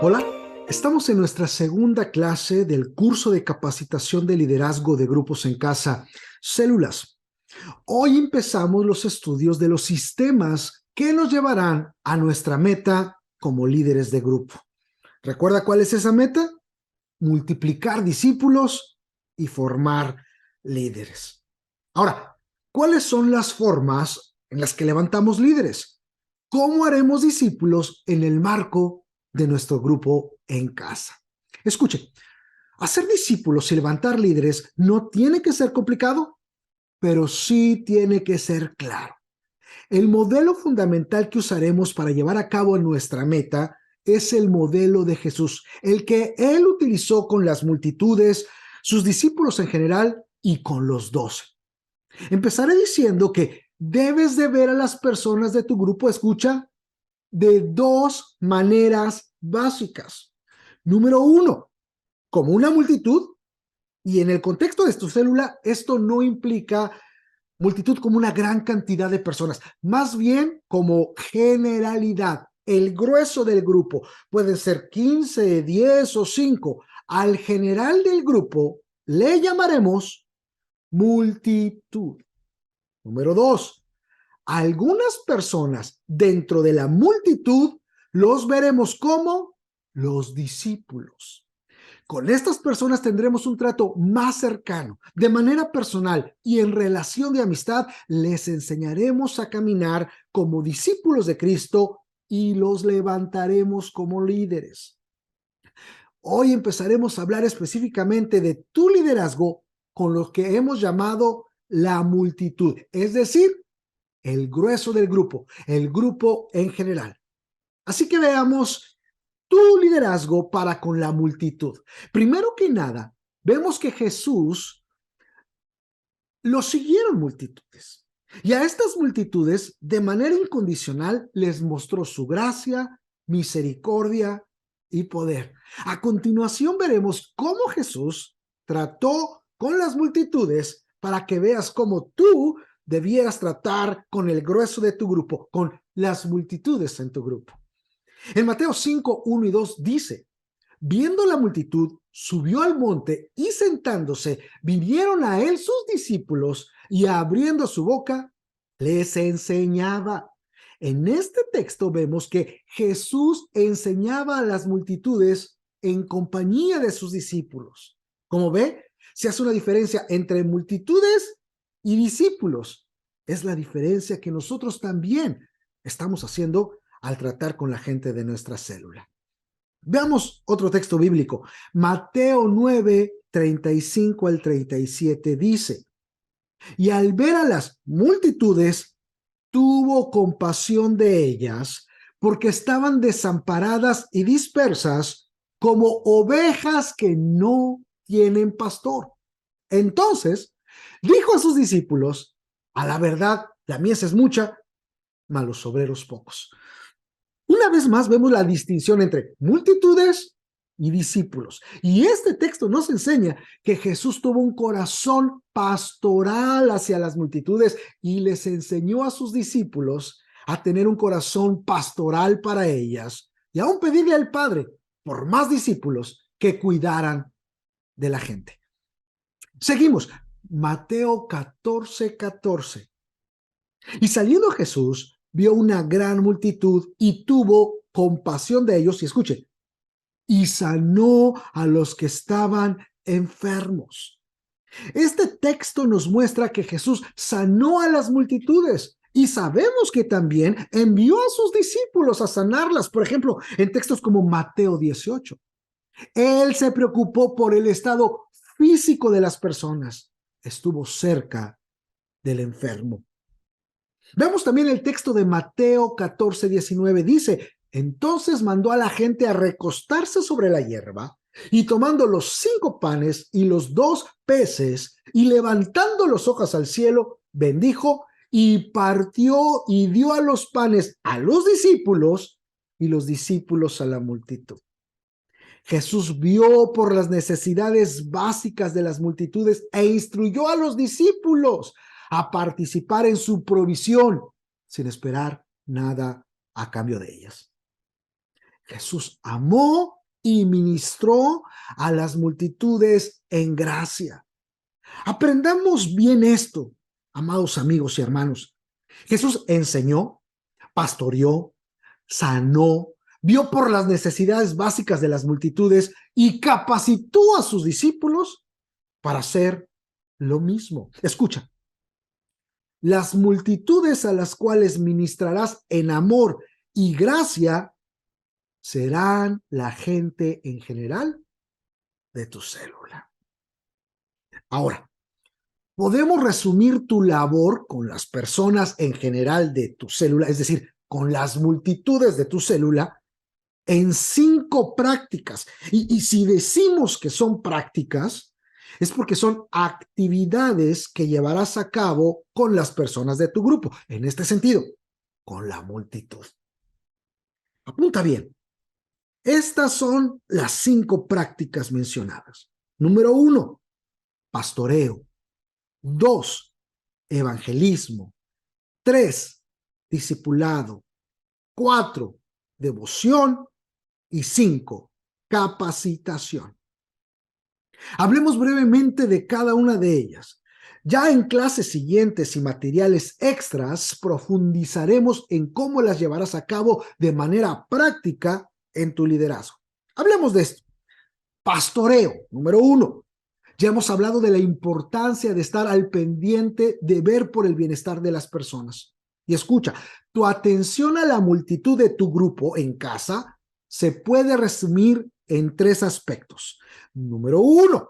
Hola, estamos en nuestra segunda clase del curso de capacitación de liderazgo de grupos en casa, Células. Hoy empezamos los estudios de los sistemas que nos llevarán a nuestra meta como líderes de grupo. ¿Recuerda cuál es esa meta? Multiplicar discípulos y formar líderes. Ahora, ¿cuáles son las formas en las que levantamos líderes? ¿Cómo haremos discípulos en el marco de nuestro grupo en casa? Escuche, hacer discípulos y levantar líderes no tiene que ser complicado, pero sí tiene que ser claro. El modelo fundamental que usaremos para llevar a cabo nuestra meta es el modelo de Jesús, el que Él utilizó con las multitudes, sus discípulos en general y con los 12. Empezaré diciendo que debes de ver a las personas de tu grupo, escucha, de dos maneras básicas. Número 1, como una multitud, y en el contexto de tu célula, esto no implica multitud como una gran cantidad de personas, más bien como generalidad. El grueso del grupo pueden ser 15, 10 o 5. Al general del grupo le llamaremos multitud. Número 2, algunas personas dentro de la multitud los veremos como los discípulos. Con estas personas tendremos un trato más cercano, de manera personal y en relación de amistad. Les enseñaremos a caminar como discípulos de Cristo y los levantaremos como líderes. Hoy empezaremos a hablar específicamente de tu liderazgo con lo que hemos llamado la multitud, es decir, el grueso del grupo, el grupo en general. Así que veamos tu liderazgo para con la multitud. Primero que nada, vemos que Jesús lo siguieron multitudes. Y a estas multitudes, de manera incondicional, les mostró su gracia, misericordia y poder. A continuación veremos cómo Jesús trató con las multitudes para que veas cómo tú debieras tratar con el grueso de tu grupo, con las multitudes en tu grupo. En Mateo 5, 1 y 2 dice: viendo la multitud, subió al monte y sentándose, vinieron a él sus discípulos y abriendo su boca, les enseñaba. En este texto vemos que Jesús enseñaba a las multitudes en compañía de sus discípulos. Como ve, se hace una diferencia entre multitudes y discípulos. Es la diferencia que nosotros también estamos haciendo al tratar con la gente de nuestra célula. Veamos otro texto bíblico. Mateo 9, 35 al 37 dice: y al ver a las multitudes, tuvo compasión de ellas, porque estaban desamparadas y dispersas como ovejas que no tienen pastor. Entonces dijo a sus discípulos: a la verdad, la mies es mucha, mas los obreros pocos. Una vez más vemos la distinción entre multitudes y discípulos. Y este texto nos enseña que Jesús tuvo un corazón pastoral hacia las multitudes y les enseñó a sus discípulos a tener un corazón pastoral para ellas y aún pedirle al Padre por más discípulos que cuidaran de la gente. Seguimos. Mateo 14, 14. Y saliendo Jesús, vio una gran multitud y tuvo compasión de ellos, y escuche, y sanó a los que estaban enfermos. Este texto nos muestra que Jesús sanó a las multitudes y sabemos que también envió a sus discípulos a sanarlas. Por ejemplo, en textos como Mateo 18. Él se preocupó por el estado físico de las personas. Estuvo cerca del enfermo. Vemos también el texto de Mateo 14, 19. Dice: entonces mandó a la gente a recostarse sobre la hierba, y tomando los 5 panes y los 2 peces, y levantando los ojos al cielo, bendijo y partió y dio a los panes a los discípulos y los discípulos a la multitud. Jesús vio por las necesidades básicas de las multitudes e instruyó a los discípulos a participar en su provisión sin esperar nada a cambio de ellas. Jesús amó y ministró a las multitudes en gracia. Aprendamos bien esto, amados amigos y hermanos. Jesús enseñó, pastoreó, sanó, vio por las necesidades básicas de las multitudes y capacitó a sus discípulos para hacer lo mismo. Escucha, las multitudes a las cuales ministrarás en amor y gracia serán la gente en general de tu célula. Ahora, podemos resumir tu labor con las personas en general de tu célula, es decir, con las multitudes de tu célula, en 5 prácticas. Y si decimos que son prácticas, es porque son actividades que llevarás a cabo con las personas de tu grupo. En este sentido, con la multitud. Apunta bien. Estas son las 5 prácticas mencionadas. Número 1, pastoreo. 2, evangelismo. 3, discipulado. 4, devoción. Y 5, capacitación. Hablemos brevemente de cada una de ellas. Ya en clases siguientes y materiales extras profundizaremos en cómo las llevarás a cabo de manera práctica en tu liderazgo. Hablemos de esto. Pastoreo, número 1. Ya hemos hablado de la importancia de estar al pendiente de ver por el bienestar de las personas. Y escucha, tu atención a la multitud de tu grupo en casa se puede resumir en 3 aspectos. Número 1,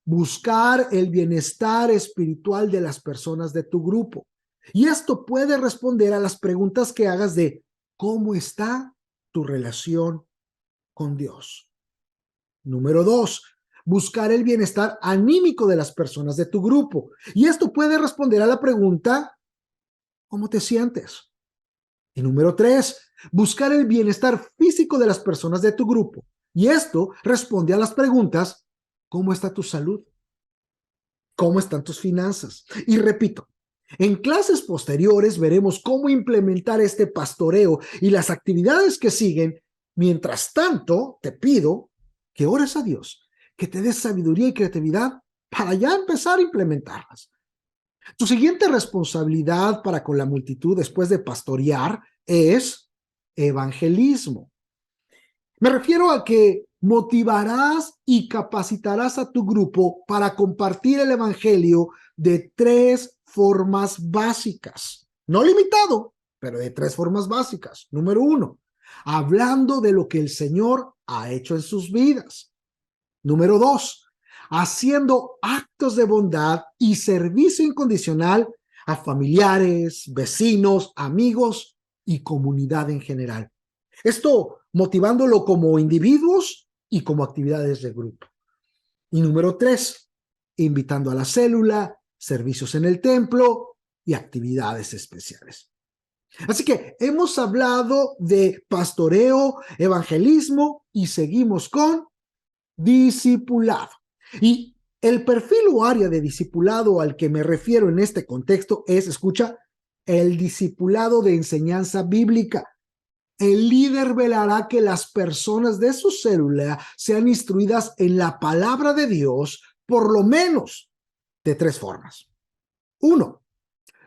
buscar el bienestar espiritual de las personas de tu grupo. Y esto puede responder a las preguntas que hagas de ¿cómo está tu relación con Dios? Número 2, buscar el bienestar anímico de las personas de tu grupo. Y esto puede responder a la pregunta ¿cómo te sientes? Y número 3, buscar el bienestar físico de las personas de tu grupo. Y esto responde a las preguntas ¿cómo está tu salud? ¿Cómo están tus finanzas? Y repito, en clases posteriores veremos cómo implementar este pastoreo y las actividades que siguen. Mientras tanto, te pido que ores a Dios, que te des sabiduría y creatividad para ya empezar a implementarlas. Tu siguiente responsabilidad para con la multitud después de pastorear es evangelismo. Me refiero a que motivarás y capacitarás a tu grupo para compartir el evangelio de 3 formas básicas. No limitado, pero de 3 formas básicas. Número 1, hablando de lo que el Señor ha hecho en sus vidas. Número 2, haciendo actos de bondad y servicio incondicional a familiares, vecinos, amigos y comunidad en general. Esto motivándolo como individuos y como actividades de grupo. Y número 3, invitando a la célula, servicios en el templo y actividades especiales. Así que hemos hablado de pastoreo, evangelismo y seguimos con discipulado. Y el perfil o área de discipulado al que me refiero en este contexto es, escucha, el discipulado de enseñanza bíblica. El líder velará que las personas de su célula sean instruidas en la palabra de Dios por lo menos de 3 formas. 1,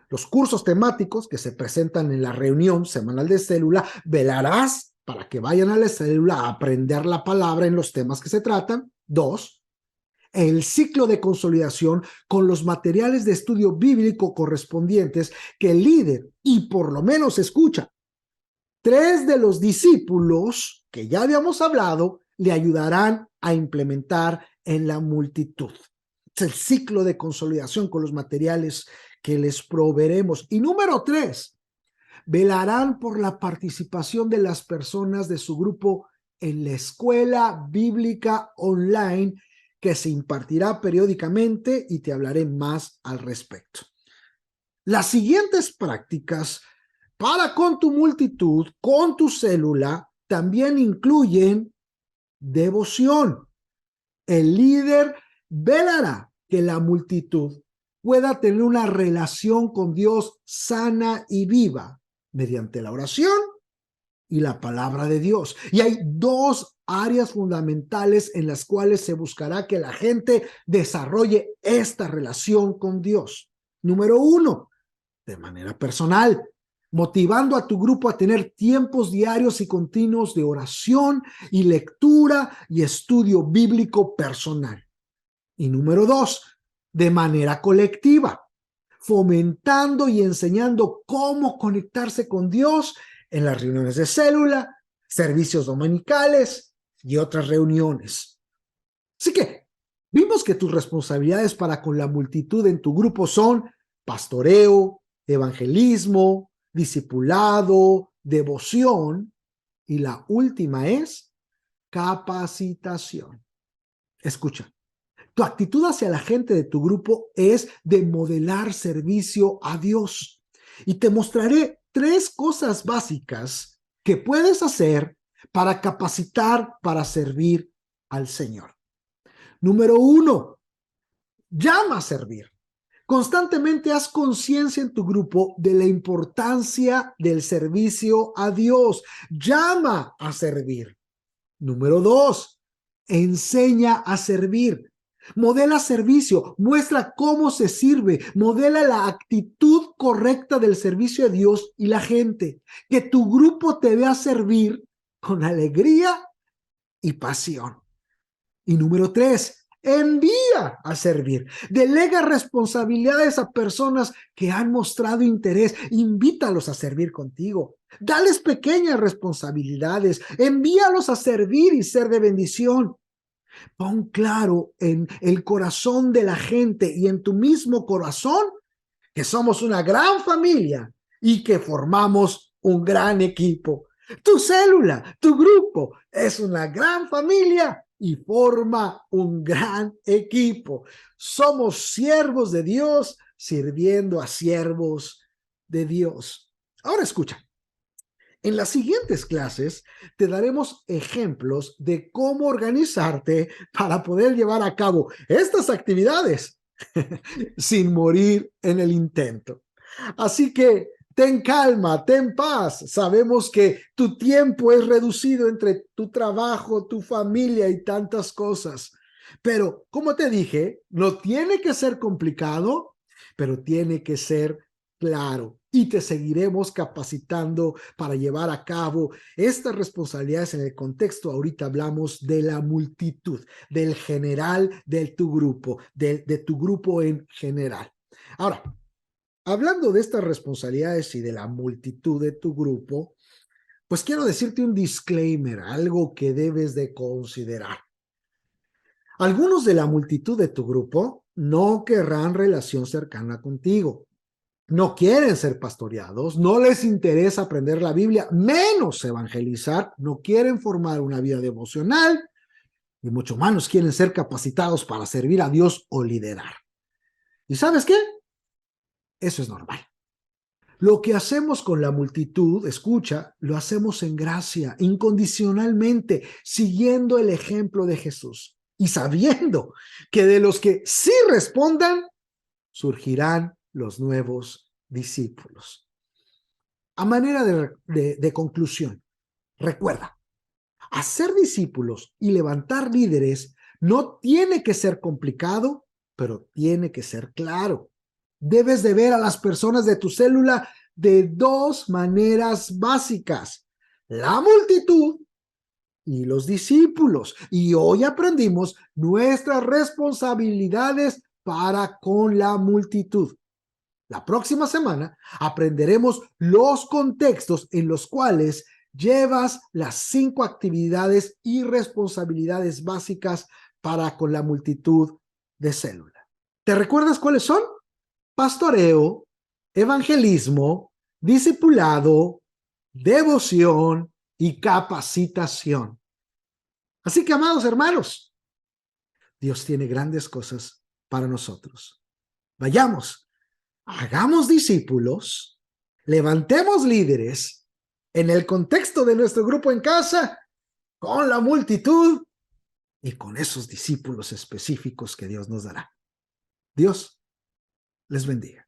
los cursos temáticos que se presentan en la reunión semanal de célula, velarás para que vayan a la célula a aprender la palabra en los temas que se tratan. 2, el ciclo de consolidación con los materiales de estudio bíblico correspondientes que el líder y por lo menos escucha. 3 de los discípulos que ya habíamos hablado le ayudarán a implementar en la multitud. Es el ciclo de consolidación con los materiales que les proveeremos. Y número 3, velarán por la participación de las personas de su grupo en la escuela bíblica online que se impartirá periódicamente y te hablaré más al respecto. Las siguientes prácticas para con tu multitud, con tu célula, también incluyen devoción. El líder velará que la multitud pueda tener una relación con Dios sana y viva mediante la oración y la palabra de Dios. Y hay dos áreas fundamentales en las cuales se buscará que la gente desarrolle esta relación con Dios. Número uno, de manera personal, motivando a tu grupo a tener tiempos diarios y continuos de oración y lectura y estudio bíblico personal. Y número dos, de manera colectiva, fomentando y enseñando cómo conectarse con Dios en las reuniones de célula, servicios dominicales y otras reuniones. Así que vimos que tus responsabilidades para con la multitud en tu grupo son pastoreo, evangelismo, discipulado, devoción, y la última es capacitación. Escucha, tu actitud hacia la gente de tu grupo es de modelar servicio a Dios. Y te mostraré 3 cosas básicas que puedes hacer para capacitar para servir al Señor. Número 1, llama a servir. Constantemente haz conciencia en tu grupo de la importancia del servicio a Dios. Llama a servir. Número 2, enseña a servir. Modela servicio, muestra cómo se sirve, modela la actitud correcta del servicio a Dios y la gente. Que tu grupo te vea servir con alegría y pasión. Y número 3, envía a servir. Delega responsabilidades a personas que han mostrado interés. Invítalos a servir contigo. Dales pequeñas responsabilidades. Envíalos a servir y ser de bendición. Pon claro en el corazón de la gente y en tu mismo corazón que somos una gran familia y que formamos un gran equipo. Tu célula, tu grupo es una gran familia y forma un gran equipo. Somos siervos de Dios sirviendo a siervos de Dios. Ahora escucha. En las siguientes clases te daremos ejemplos de cómo organizarte para poder llevar a cabo estas actividades sin morir en el intento. Así que ten calma, ten paz. Sabemos que tu tiempo es reducido entre tu trabajo, tu familia y tantas cosas. Pero, como te dije, no tiene que ser complicado, pero tiene que ser claro. Y te seguiremos capacitando para llevar a cabo estas responsabilidades en el contexto. Ahorita hablamos de la multitud, del general de tu grupo, de tu grupo en general. Ahora, hablando de estas responsabilidades y de la multitud de tu grupo, pues quiero decirte un disclaimer, algo que debes de considerar. Algunos de la multitud de tu grupo no querrán relación cercana contigo. No quieren ser pastoreados, no les interesa aprender la Biblia, menos evangelizar, no quieren formar una vida devocional, y mucho menos quieren ser capacitados para servir a Dios o liderar. ¿Y sabes qué? Eso es normal. Lo que hacemos con la multitud, escucha, lo hacemos en gracia, incondicionalmente, siguiendo el ejemplo de Jesús y sabiendo que de los que sí respondan, surgirán los nuevos discípulos. A manera de conclusión, recuerda, hacer discípulos y levantar líderes no tiene que ser complicado, pero tiene que ser claro. Debes de ver a las personas de tu célula de 2 maneras básicas: la multitud y los discípulos. Y hoy aprendimos nuestras responsabilidades para con la multitud. La próxima semana aprenderemos los contextos en los cuales llevas las 5 actividades y responsabilidades básicas para con la multitud de célula. ¿Te recuerdas cuáles son? Pastoreo, evangelismo, discipulado, devoción y capacitación. Así que, amados hermanos, Dios tiene grandes cosas para nosotros. Vayamos, hagamos discípulos, levantemos líderes en el contexto de nuestro grupo en casa, con la multitud y con esos discípulos específicos que Dios nos dará. Dios les bendiga.